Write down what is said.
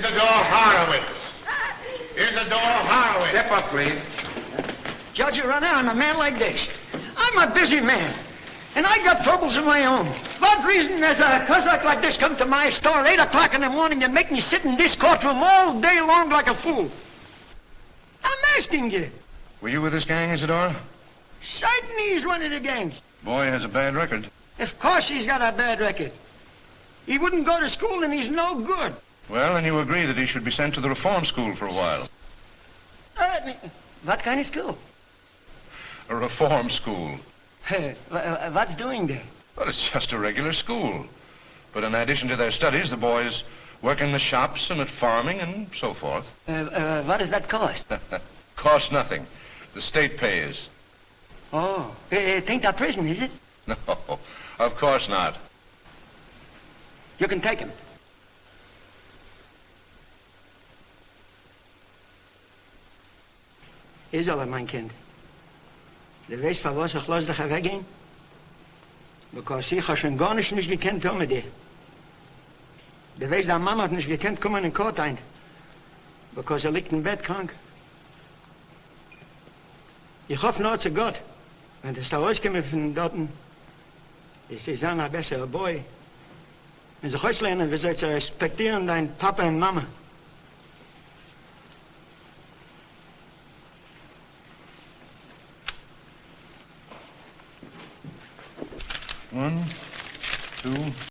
Isadore Horowitz. Isadore Horowitz. Step up, please. Judge, Your Honor, I'm a man like this. I'm a busy man, and I got troubles of my own. What reason does a Cossack like this come to my store at 8 o'clock in the morning and make me sit in this courtroom all day long like a fool? I'm asking you. Were you with this gang, Isadora? Certainly he's one of the gangs. Boy has a bad record. Of course he's got a bad record. He wouldn't go to school and he's no good. Well, then you agree that he should be sent to the reform school for a while. What kind of school? A reform school. What's doing there? Well, it's just a regular school. But in addition to their studies, the boys work in the shops and at farming and so forth. What does that cost? Costs nothing. The state pays. Oh, it ain't a prison, is it? No, of course not. You can take him. Isola, mein Kind. Du weißt, für was ich los dich weggehen? Because ich habe schon gar nicht gekannt mit dir. Du weißt, deine Mama hat nicht gekannt kommen in den Kot ein. Because liegt im Bett krank. Ich hoffe nur zu Gott, wenn das da rauskommt von dort, ist die Sanna ein besserer Boy. Wenn sie auslernen, wie soll sie respektieren dein Papa und Mama? One, two,